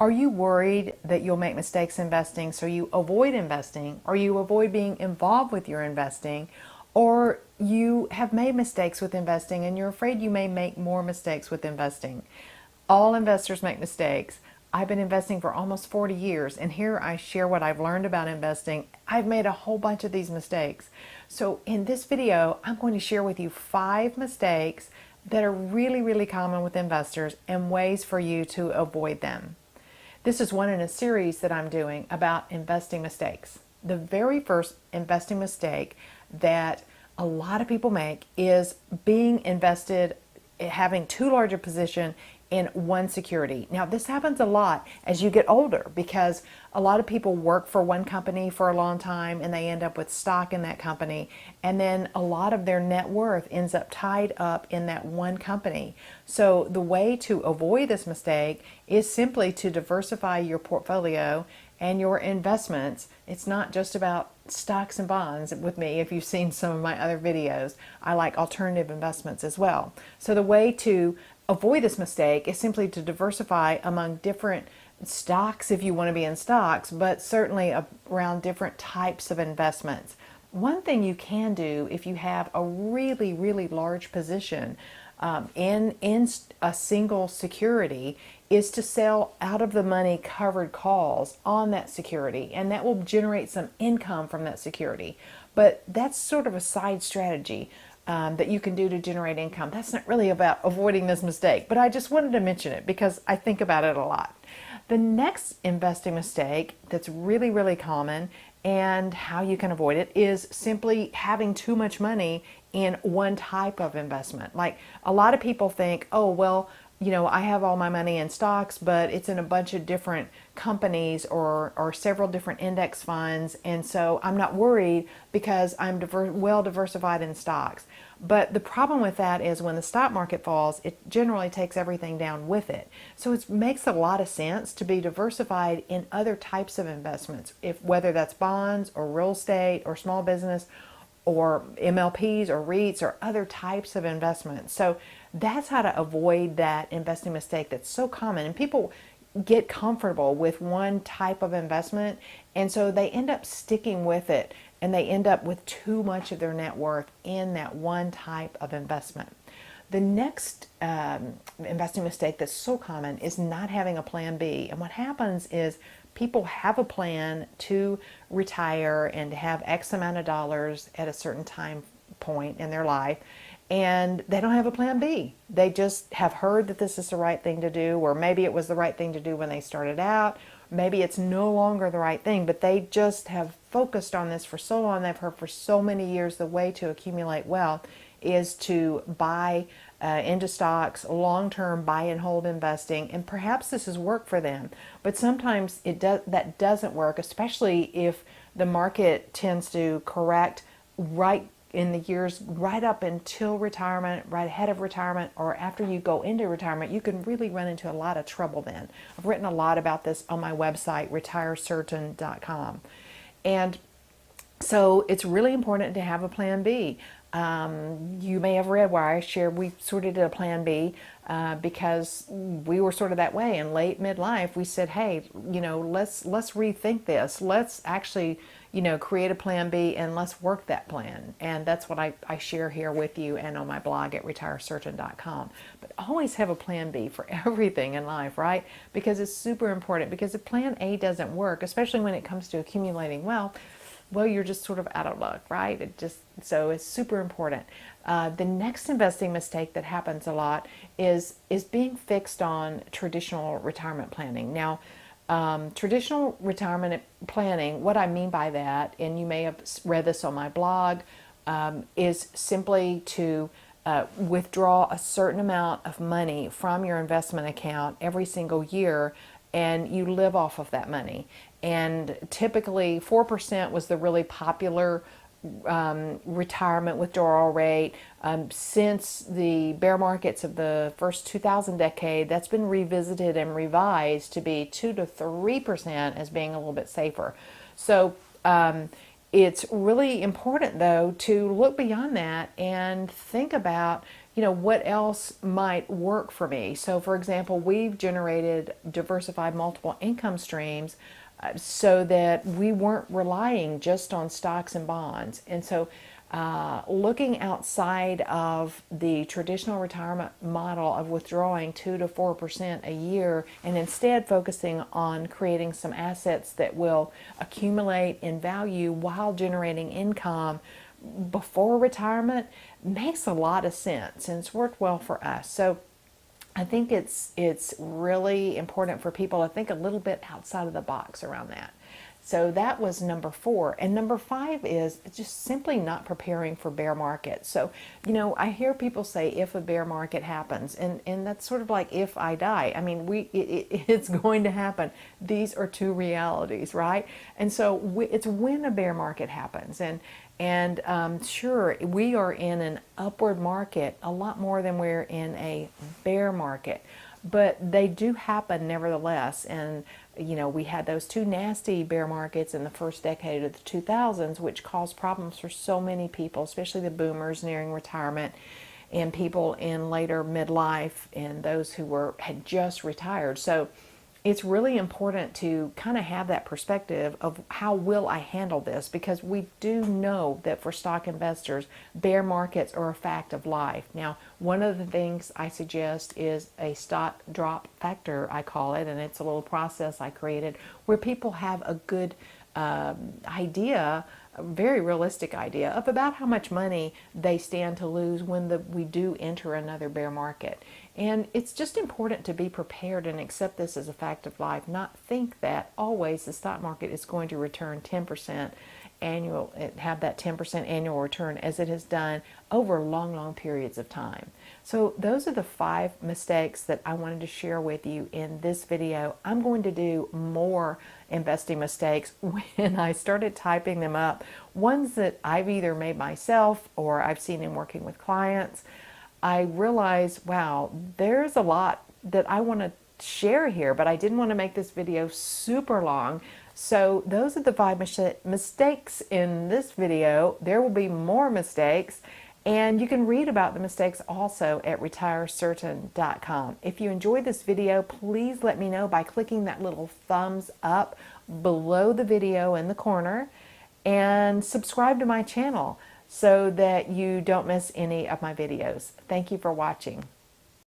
Are you worried that you'll make mistakes investing, so you avoid investing, or you avoid being involved with your investing, or you have made mistakes with investing and you're afraid you may make more mistakes with investing? All investors make mistakes. I've been investing for almost 40 years, and here I share what I've learned about investing. I've made a whole bunch of these mistakes. So in this video, I'm going to share with you 5 mistakes that are really, really common with investors and ways for you to avoid them. This is one in a series that I'm doing about investing mistakes. The very first investing mistake that a lot of people make is being invested, having too large a position in one security. Now, this happens a lot as you get older because a lot of people work for one company for a long time and they end up with stock in that company, and then a lot of their net worth ends up tied up in that one company. So the way to avoid this mistake is simply to diversify your portfolio and your investments. It's not just about stocks and bonds with me. If you've seen some of my other videos, I like alternative investments as well. So the way to avoid this mistake is simply to diversify among different stocks if you want to be in stocks, but certainly around different types of investments. One thing you can do if you have a really, really large position in a single security is to sell out of the money covered calls on that security, and that will generate some income from that security. But that's sort of a side strategy that you can do to generate income. That's not really about avoiding this mistake, but I just wanted to mention it because I think about it a lot. The next investing mistake that's really, really common and how you can avoid it is simply having too much money in one type of investment. Like a lot of people think, oh, well, you know, I have all my money in stocks, but it's in a bunch of different companies or several different index funds, and so I'm not worried because I'm well diversified in stocks. But the problem with that is when the stock market falls, it generally takes everything down with it. So it makes a lot of sense to be diversified in other types of investments, whether that's bonds or real estate or small business or MLPs or REITs or other types of investments. So that's how to avoid that investing mistake that's so common. And people get comfortable with one type of investment, and so they end up sticking with it, and they end up with too much of their net worth in that one type of investment. The next investing mistake that's so common is not having a plan B. And what happens is people have a plan to retire and to have X amount of dollars at a certain time point in their life, and they don't have a plan B. They just have heard that this is the right thing to do, or maybe it was the right thing to do when they started out. Maybe it's no longer the right thing, but they just have focused on this for so long. They've heard for so many years the way to accumulate wealth is to buy into stocks, long-term buy and hold investing, and perhaps this has worked for them. But sometimes that doesn't work, especially if the market tends to correct right in the years right up until retirement, right ahead of retirement, or after you go into retirement. You can really run into a lot of trouble then. I've written a lot about this on my website, retirecertain.com. And so it's really important to have a plan B. You may have read where I shared we sort of did a plan B because we were sort of that way in late midlife. We said, hey, you know, let's rethink this. Let's actually, you know, create a plan B and let's work that plan. And that's what I share here with you and on my blog at retirecertain.com. But always have a plan B for everything in life, right? Because it's super important, because if plan A doesn't work, especially when it comes to accumulating wealth, well, you're just sort of out of luck, right? So it's super important. The next investing mistake that happens a lot is being fixed on traditional retirement planning. Now, traditional retirement planning, what I mean by that, and you may have read this on my blog, is simply to withdraw a certain amount of money from your investment account every single year, and you live off of that money. And typically 4% was the really popular retirement withdrawal rate. Since the bear markets of the first 2000 decade, that's been revisited and revised to be 2 to 3% as being a little bit safer. So it's really important, though, to look beyond that and think about, what else might work for me. So for example, we've generated diversified multiple income streams so that we weren't relying just on stocks and bonds. And so looking outside of the traditional retirement model of withdrawing 2 to 4% a year, and instead focusing on creating some assets that will accumulate in value while generating income before retirement, makes a lot of sense, and it's worked well for us. So I think it's really important for people to think a little bit outside of the box around that. So that was number 4. And number 5 is just simply not preparing for bear markets. So, I hear people say if a bear market happens, and that's sort of like if I die. I mean, it's going to happen. These are two realities, right? And so it's when a bear market happens. And sure, we are in an upward market a lot more than we're in a bear market, but they do happen nevertheless. And we had those 2 nasty bear markets in the first decade of the 2000s, which caused problems for so many people, especially the boomers nearing retirement and people in later midlife and those who had just retired. So it's really important to kind of have that perspective of how will I handle this, because we do know that for stock investors, bear markets are a fact of life. Now, one of the things I suggest is a stock drop factor, I call it, and it's a little process I created where people have a good idea, a very realistic idea of about how much money they stand to lose when we do enter another bear market. And it's just important to be prepared and accept this as a fact of life, not think that always the stock market is going to return 10% annual, have that 10% annual return as it has done over long periods of time. So those are the 5 mistakes that I wanted to share with you in this video. I'm going to do more investing mistakes when I started typing them up, ones that I've either made myself or I've seen in working with clients. I realized, wow, there's a lot that I want to share here, but I didn't want to make this video super long. So those are the 5 mistakes in this video. There will be more mistakes, and you can read about the mistakes also at retirecertain.com. If you enjoyed this video, please let me know by clicking that little thumbs up below the video in the corner, and subscribe to my channel so that you don't miss any of my videos. Thank you for watching.